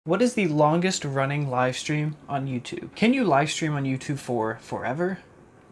What is the longest running live stream on YouTube? Can you live stream on YouTube for forever?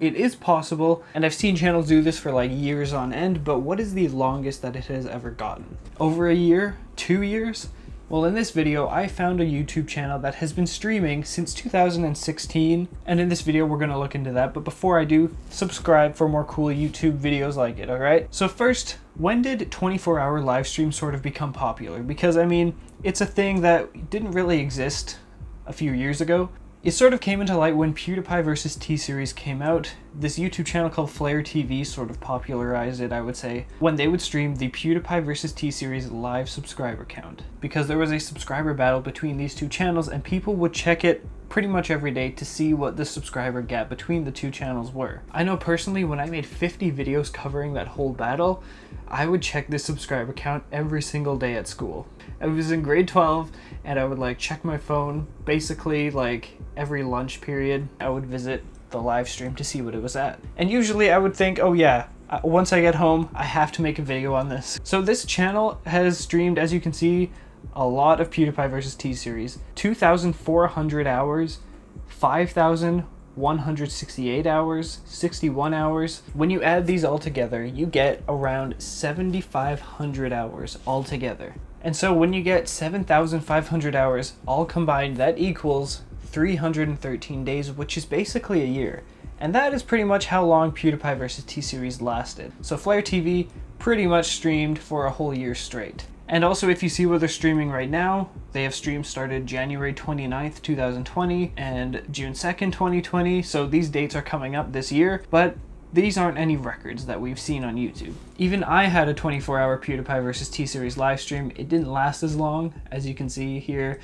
It is possible, and I've seen channels do this for like years on end, but what is the longest that it has ever gotten? Over a year? 2 years? Well, in this video, I found a YouTube channel that has been streaming since 2016, and in this video, we're gonna look into that. But before I do, subscribe for more cool YouTube videos like it, alright? So first, when did 24-hour live streams sort of become popular? Because, I mean, it's a thing that didn't really exist a few years ago. It sort of came into light when PewDiePie vs. T-Series came out. This YouTube channel called Flare TV sort of popularized it, I would say, when they would stream the PewDiePie vs. T-Series live subscriber count. Because there was a subscriber battle between these two channels and people would check it pretty much every day to see what the subscriber gap between the two channels were. I know personally when I made 50 videos covering that whole battle, I would check the subscriber count every single day at school. I was in grade 12 and I would like check my phone basically like every lunch period. I would visit the live stream to see what it was at. And usually I would think, oh yeah, once I get home, I have to make a video on this. So this channel has streamed, as you can see, a lot of PewDiePie vs. T-Series. 2,400 hours, 5,168 hours, 61 hours. When you add these all together, you get around 7,500 hours altogether. And so when you get 7,500 hours all combined, that equals 313 days, which is basically a year. And that is pretty much how long PewDiePie vs. T-Series lasted. So Flare TV pretty much streamed for a whole year straight. And also, if you see where they're streaming right now, they have streams started January 29th, 2020 and June 2nd, 2020. So these dates are coming up this year, but these aren't any records that we've seen on YouTube. Even I had a 24-hour PewDiePie vs. T-Series live stream. It didn't last as long, as you can see here.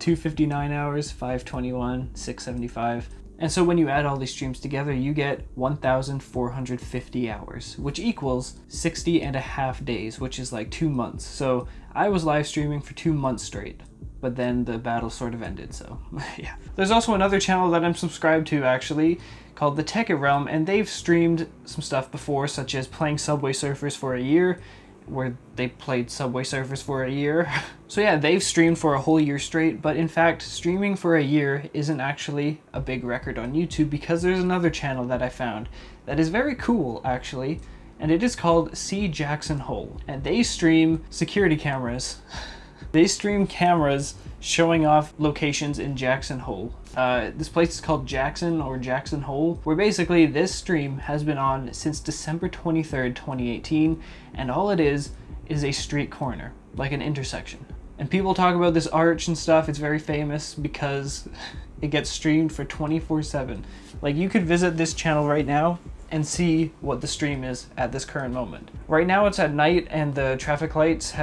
259 hours, 521, 675. And so when you add all these streams together, you get 1,450 hours, which equals 60 and a half days, which is like 2 months. So I was live streaming for 2 months straight, but then the battle sort of ended, so yeah. There's also another channel that I'm subscribed to actually, called The Tech Realm, and they've streamed some stuff before, such as playing Subway Surfers for a year, where they played Subway Surfers for a year. So yeah, they've streamed for a whole year straight, but in fact, streaming for a year isn't actually a big record on YouTube because there's another channel that I found that is very cool, actually, and it is called C. Jackson Hole, and they stream security cameras. They stream cameras showing off locations in Jackson Hole. This place is called Jackson or Jackson Hole, where basically this stream has been on since December 23rd, 2018, and all it is a street corner, like an intersection. And people talk about this arch and stuff. It's very famous because it gets streamed for 24/7. Like, you could visit this channel right now and see what the stream is at this current moment. Right now it's at night and the traffic lights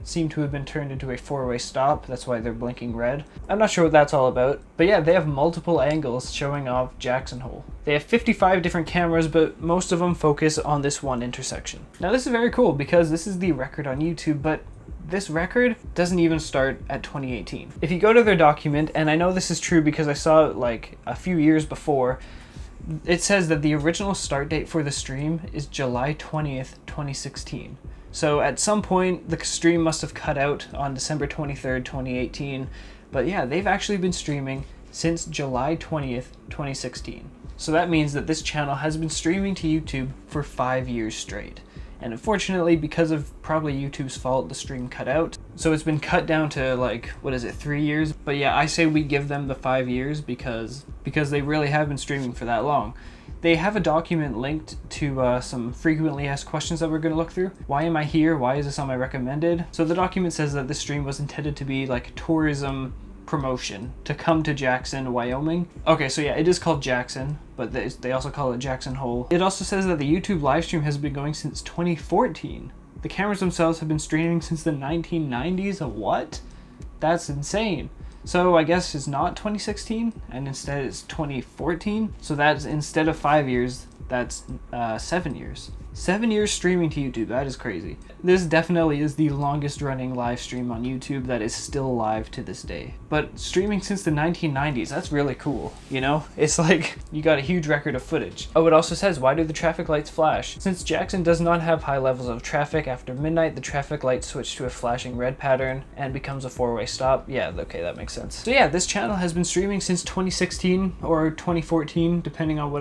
seem to have been turned into a four-way stop. That's why they're blinking red. I'm not sure what that's all about. But yeah, they have multiple angles showing off Jackson Hole. They have 55 different cameras, but most of them focus on this one intersection. Now this is very cool because this is the record on YouTube, but this record doesn't even start at 2018. If you go to their document, and I know this is true because I saw it like a few years before, it says that the original start date for the stream is July 20th, 2016. So at some point, the stream must have cut out on December 23rd, 2018. But yeah, they've actually been streaming since July 20th, 2016. So that means that this channel has been streaming to YouTube for 5 years straight. And unfortunately, because of probably YouTube's fault, the stream cut out. So it's been cut down to like, what is it, 3 years? But yeah, I say we give them the 5 years because they really have been streaming for that long. They have a document linked to some frequently asked questions that we're going to look through. Why am I here? Why is this on my recommended? So the document says that this stream was intended to be like tourism promotion to come to Jackson, Wyoming. Okay, so yeah, it is called Jackson, but they also call it Jackson Hole. It also says that the YouTube live stream has been going since 2014. The cameras themselves have been streaming since the 1990s. What? That's insane. So I guess it's not 2016 and instead it's 2014. So that's, instead of 5 years, that's 7 years. 7 years streaming to YouTube, that is crazy. This definitely is the longest running live stream on YouTube that is still live to this day. But streaming since the 1990s, that's really cool, you know? It's like, you got a huge record of footage. Oh, it also says, why do the traffic lights flash? Since Jackson does not have high levels of traffic after midnight, the traffic lights switch to a flashing red pattern and becomes a 4-way stop. Yeah, okay, that makes sense. So yeah, this channel has been streaming since 2016 or 2014, depending on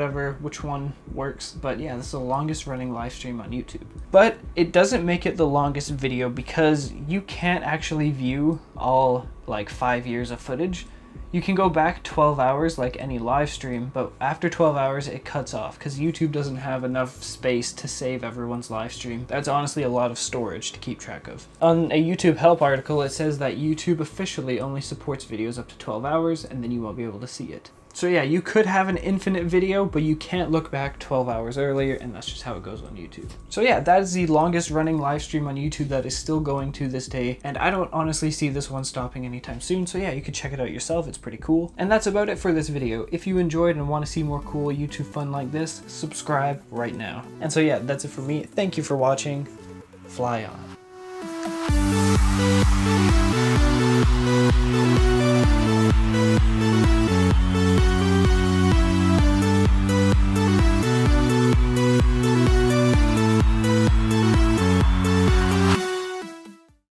which one works. But yeah, this is the longest running live stream on YouTube. But it doesn't make it the longest video because you can't actually view all like 5 years of footage. You can go back 12 hours like any live stream, but after 12 hours it cuts off because YouTube doesn't have enough space to save everyone's live stream. That's honestly a lot of storage to keep track of. On a YouTube help article, it says that YouTube officially only supports videos up to 12 hours and then you won't be able to see it. So yeah, you could have an infinite video, but you can't look back 12 hours earlier, and that's just how it goes on YouTube. So yeah, that is the longest running live stream on YouTube that is still going to this day, and I don't honestly see this one stopping anytime soon, so yeah, you can check it out yourself, it's pretty cool. And that's about it for this video. If you enjoyed and want to see more cool YouTube fun like this, subscribe right now. And so yeah, that's it for me. Thank you for watching. Fly on.